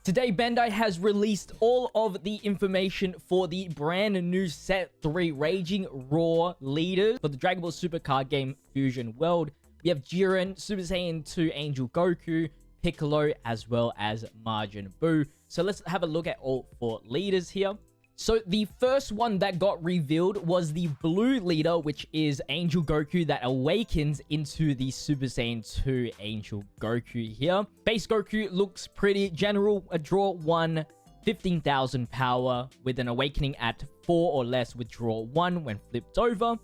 Today, Bandai has released all of the information for the brand new Set 3 Raging Raw leaders for the Dragon Ball Super card game Fusion World. We have Jiren, Super Saiyan 2 Angel Goku, Piccolo, as well as Majin Buu. So let's have a look at all 4 leaders here. So the first one that got revealed was the blue leader, which is Angel Goku that awakens into the Super Saiyan 2 Angel Goku here. Base Goku looks pretty general. A draw 1, 15,000 power with an awakening at 4 or less with draw 1 when flipped over.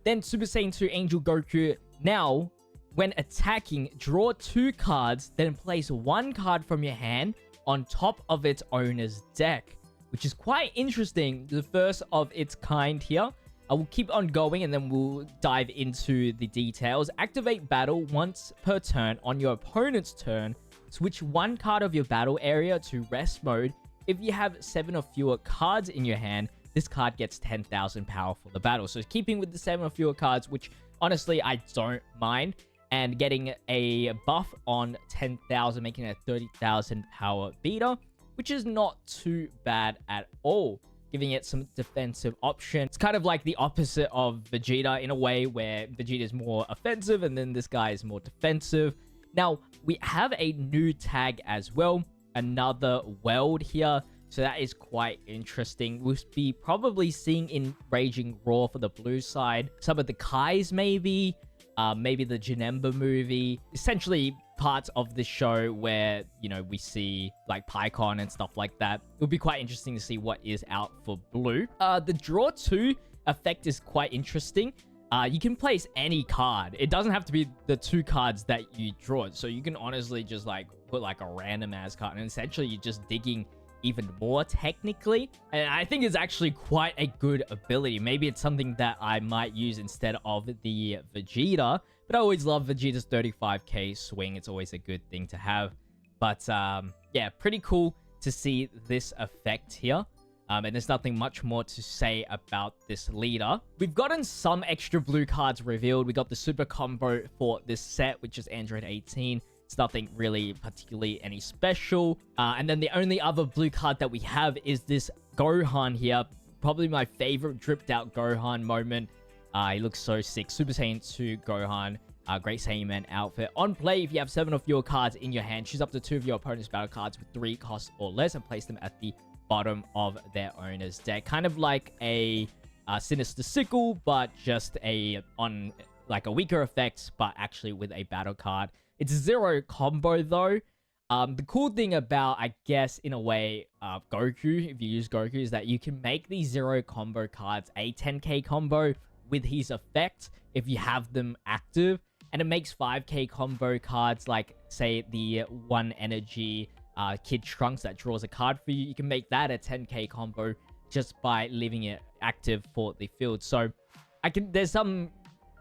Then Super Saiyan 2 Angel Goku. Now, when attacking, draw 2 cards, then place 1 card from your hand on top of its owner's deck, which is quite interesting. The first of its kind here. I will keep on going and then we'll dive into the details. Activate battle once per turn. On your opponent's turn, switch 1 card of your battle area to rest mode. If you have 7 or fewer cards in your hand, this card gets 10,000 power for the battle. So keeping with the 7 or fewer cards, which honestly I don't mind, and getting a buff on 10,000, making it a 30,000 power beater, which is not too bad at all, giving it some defensive option. It's kind of like the opposite of Vegeta in a way, where Vegeta is more offensive and then this guy is more defensive. Now, we have a new tag as well, another world here, so that is quite interesting. We'll be probably seeing in Raging Raw for the blue side some of the Kais maybe the Janemba movie, essentially parts of the show where, you know, we see like PyCon and stuff like that. It'll be quite interesting to see what is out for blue. The draw 2 effect is quite interesting. You can place any card. It doesn't have to be the 2 cards that you draw. So you can honestly just like put like a random ass card, and essentially you're just digging even more technically. And I think it's actually quite a good ability. Maybe it's something that I might use instead of the Vegeta, but I always love Vegeta's 35k swing. It's always a good thing to have. But yeah, pretty cool to see this effect here. And there's nothing much more to say about this leader. We've gotten some extra blue cards revealed. We got the super combo for this set, which is Android 18. It's nothing really particularly any special. And then the only other blue card that we have is this Gohan here. Probably my favorite dripped out Gohan moment. He looks so sick. Super Saiyan 2 Gohan. Great Saiyan Man outfit. On play, if you have 7 of your cards in your hand, choose up to 2 of your opponent's battle cards with 3 costs or less and place them at the bottom of their owner's deck. Kind of like a Sinister Sickle, but just on like a weaker effect, but actually with a battle card. It's 0 combo though. The cool thing about, I guess, in a way, Goku, if you use Goku, is that you can make these 0 combo cards a 10k combo with his effect if you have them active. And it makes 5k combo cards like, say, the 1 energy Kid Trunks that draws a card for you. You can make that a 10k combo just by leaving it active for the field. So there's some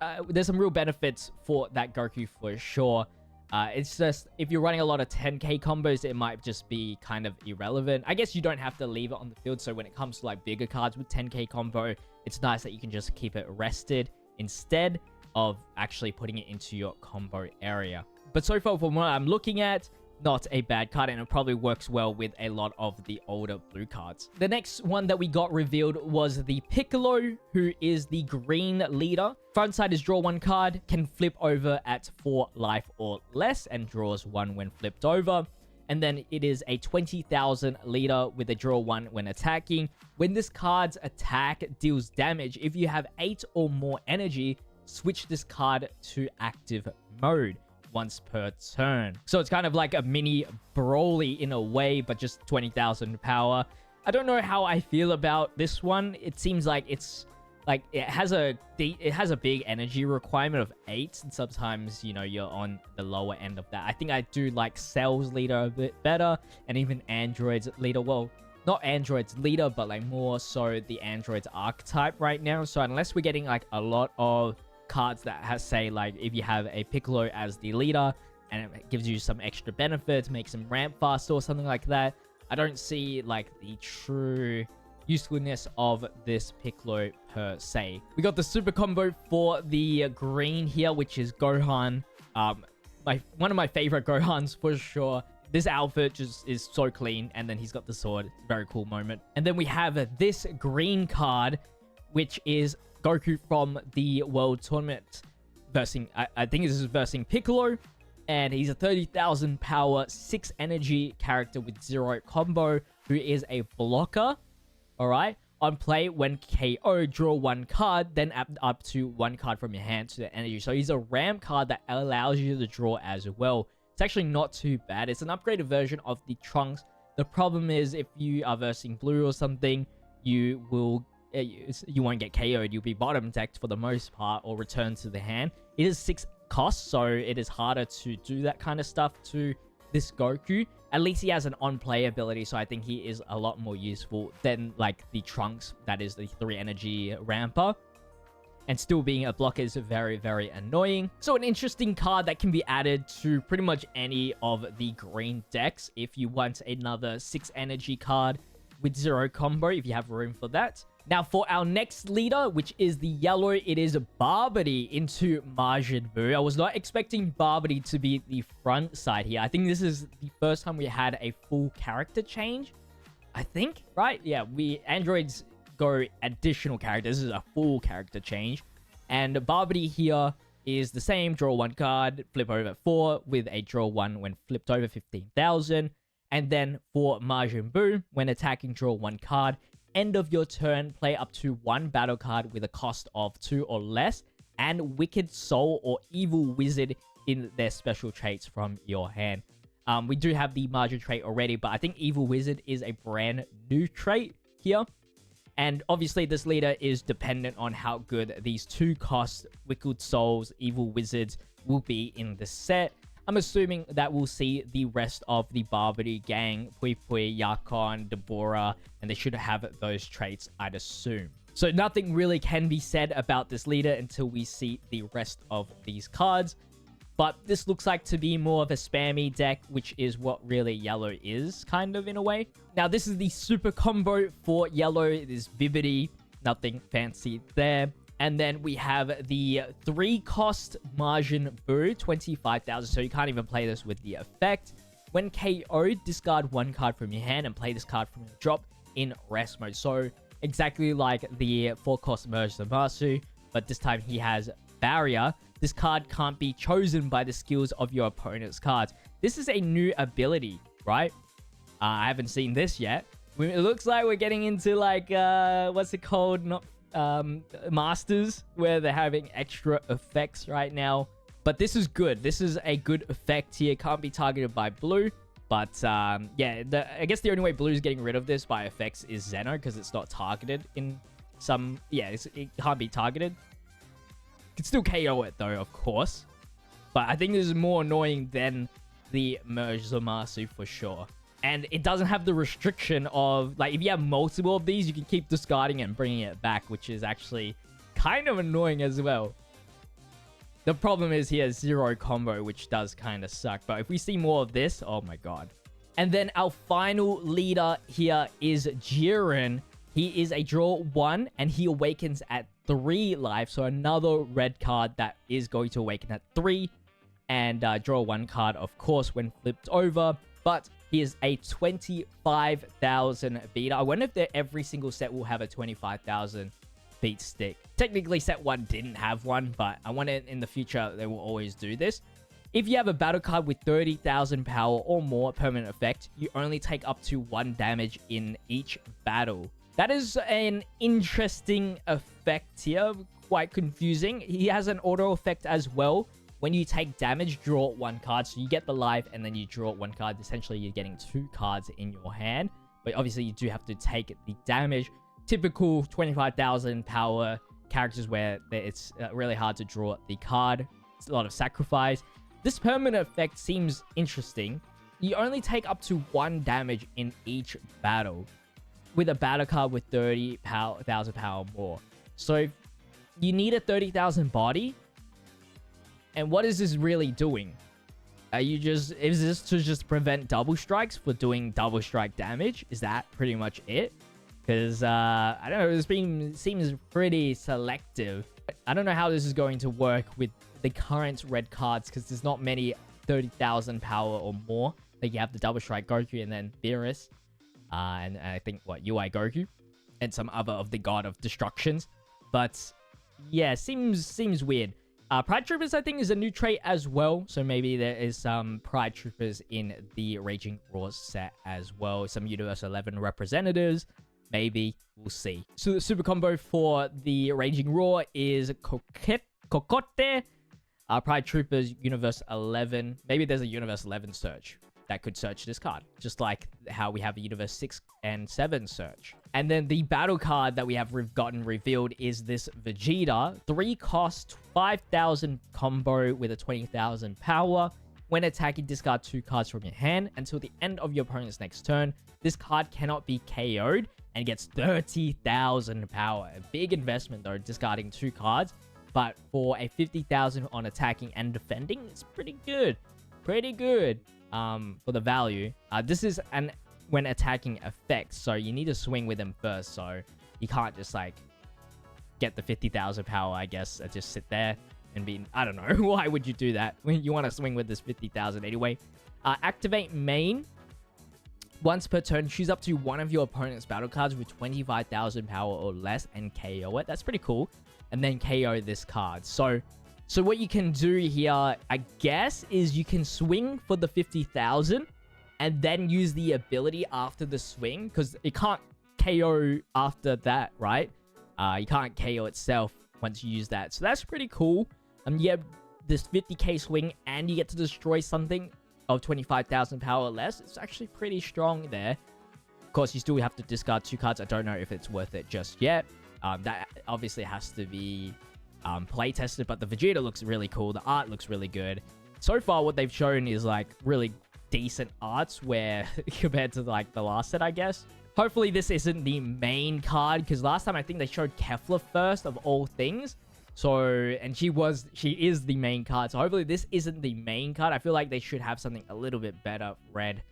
real benefits for that Goku for sure. It's just, if you're running a lot of 10k combos, it might just be kind of irrelevant. I guess you don't have to leave it on the field, so when it comes to like bigger cards with 10k combo, it's nice that you can just keep it rested instead of actually putting it into your combo area. But so far from what I'm looking at, not a bad card, and it probably works well with a lot of the older blue cards. The next one that we got revealed was the Piccolo, who is the green leader. Front side is draw 1 card, can flip over at 4 life or less, and draws 1 when flipped over. And then it is a 20,000 leader with a draw 1 when attacking. When this card's attack deals damage, if you have 8 or more energy, switch this card to active mode once per turn. So it's kind of like a mini Broly in a way, but just 20,000 power. I don't know how I feel about this one. It seems like it's like it has a big energy requirement of 8, and sometimes, you know, you're on the lower end of that. I think I do like Cell's leader a bit better, and even Android's leader. Well, not Android's leader, but like more so the Android's archetype right now. So unless we're getting like a lot of cards that has, say, like if you have a Piccolo as the leader and it gives you some extra benefits, makes him ramp faster or something like that, I don't see like the true usefulness of this Piccolo per se. We got the super combo for the green here, which is Gohan. One of my favorite Gohans for sure. this outfit just is so clean. And then he's got the sword. It's a very cool moment. And then we have this green card, which is Goku from the World Tournament. Versing, I think this is versing Piccolo. And he's a 30,000 power, 6 energy character with 0 combo, who is a blocker. Alright? On play, when KO, draw 1 card, then add up to 1 card from your hand to the energy. So he's a ramp card that allows you to draw as well. It's actually not too bad. It's an upgraded version of the Trunks. The problem is, if you are versing blue or something, you won't get KO'd. You'll be bottom decked for the most part, or return to the hand. It is 6 costs, so it is harder to do that kind of stuff to this Goku. At least he has an on-play ability, so I think he is a lot more useful than like the Trunks, that is the 3 energy ramper. And still being a blocker is very, very annoying. So an interesting card that can be added to pretty much any of the green decks if you want another 6 energy card with 0 combo, if you have room for that. Now, for our next leader, which is the yellow, it is Babidi into Majin Buu. I was not expecting Babidi to be the front side here. I think this is the first time we had a full character change. I think, right? Yeah, androids go additional characters. This is a full character change. And Babidi here is the same. Draw 1 card, flip over 4 with a draw 1 when flipped over 15,000. And then for Majin Buu, when attacking, draw 1 card. End of your turn, play up to 1 battle card with a cost of 2 or less, and Wicked Soul or Evil Wizard in their special traits from your hand. We do have the Majin trait already, but I think Evil Wizard is a brand new trait here. And obviously this leader is dependent on how good these 2 cost Wicked Souls, Evil Wizards will be in the set. I'm assuming that we'll see the rest of the Babidi gang, Pui Pui, Yakon, Deborah, and they should have those traits, I'd assume. So nothing really can be said about this leader until we see the rest of these cards. But this looks like to be more of a spammy deck, which is what really yellow is, kind of, in a way. Now, this is the super combo for yellow. It is Babidi, nothing fancy there. And then we have the 3-cost Majin Buu, 25,000. So you can't even play this with the effect. When KO, discard 1 card from your hand and play this card from your drop in rest mode. So exactly like the 4-cost Merge Zamasu, but this time he has Barrier. This card can't be chosen by the skills of your opponent's cards. This is a new ability, right? I haven't seen this yet. It looks like we're getting into like, what's it called? Not Masters, where they're having extra effects right now. But this is good. This is a good effect here. Can't be targeted by blue. But yeah, I guess the only way blue is getting rid of this by effects is Zeno, because it's not targeted in some... Yeah, it can't be targeted. Can still KO it though, of course. But I think this is more annoying than the Merge Zamasu for sure. And it doesn't have the restriction of, like, if you have multiple of these, you can keep discarding it and bringing it back, which is actually kind of annoying as well. The problem is he has 0 combo, which does kind of suck. But if we see more of this, oh my god. And then our final leader here is Jiren. He is a draw 1, and he awakens at 3 life. So another red card that is going to awaken at 3. And draw 1 card, of course, when flipped over. But he is a 25,000 beater. I wonder if every single set will have a 25,000 beat stick. Technically, set 1 didn't have one, but I wonder in the future they will always do this. If you have a battle card with 30,000 power or more permanent effect, you only take up to 1 damage in each battle. That is an interesting effect here. Quite confusing. He has an auto effect as well. When you take damage, draw 1 card. So you get the life and then you draw 1 card. Essentially, you're getting 2 cards in your hand. But obviously, you do have to take the damage. Typical 25,000 power characters where it's really hard to draw the card. It's a lot of sacrifice. This permanent effect seems interesting. You only take up to 1 damage in each battle with a battle card with 30,000 power or more. So you need a 30,000 body. And what is this really doing? Is this to just prevent double strikes for doing double strike damage? Is that pretty much it? Because, I don't know, this seems pretty selective. I don't know how this is going to work with the current red cards, because there's not many 30,000 power or more. Like you have the Double Strike Goku and then Beerus. And I think, UI Goku. And some other of the God of Destructions. But yeah, seems weird. Pride Troopers, I think, is a new trait as well. So maybe there is some Pride Troopers in the Raging Roar set as well. Some Universe 11 representatives. Maybe. We'll see. So the super combo for the Raging Roar is Cocotte. Pride Troopers, Universe 11. Maybe there's a Universe 11 search that could search this card. Just like how we have a Universe 6 and 7 search. And then the battle card that we have gotten revealed is this Vegeta. 3 cost, 5,000 combo with a 20,000 power. When attacking, discard 2 cards from your hand until the end of your opponent's next turn. This card cannot be KO'd and gets 30,000 power. A big investment though, discarding 2 cards. But for a 50,000 on attacking and defending, it's pretty good. Pretty good for the value. This is an when attacking effect, so you need to swing with him first. So you can't just like get the 50,000 power, I guess, and just sit there and be, I don't know. Why would you do that when you want to swing with this 50,000 anyway? Activate main. Once per turn, choose up to one of your opponent's battle cards with 25,000 power or less and KO it. That's pretty cool. And then KO this card. So what you can do here, I guess, is you can swing for the 50,000 and then use the ability after the swing, because it can't KO after that, right? You can't KO itself once you use that. So that's pretty cool. You have this 50k swing and you get to destroy something of 25,000 power or less. It's actually pretty strong there. Of course, you still have to discard 2 cards. I don't know if it's worth it just yet. That obviously has to be play tested, but the Vegeta looks really cool. The art looks really good. So far, what they've shown is like really decent arts where compared to like the last set, I guess. Hopefully this isn't the main card, because last time I think they showed Kefla first of all things. So, and she is the main card. So hopefully this isn't the main card. I feel like they should have something a little bit better, Red,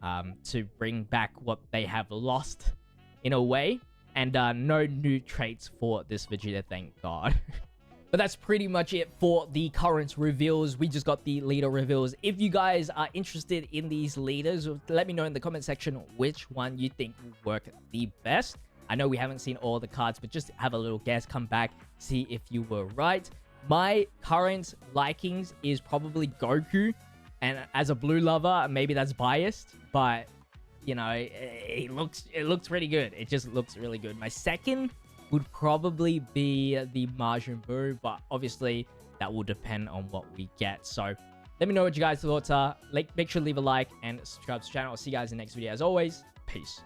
to bring back what they have lost in a way. And no new traits for this Vegeta, thank God. But that's pretty much it for the current reveals. We just got the leader reveals. If you guys are interested in these leaders, let me know in the comment section which one you think will work the best. I know we haven't seen all the cards, but just have a little guess, come back, see if you were right. My current likings is probably Goku. And as a blue lover, maybe that's biased, but you know, it looks pretty good. It just looks really good. My second would probably be the Majin Buu, but obviously that will depend on what we get. So let me know what you guys' thoughts are. Make sure to leave a like and subscribe to the channel. I'll see you guys in the next video. As always, peace.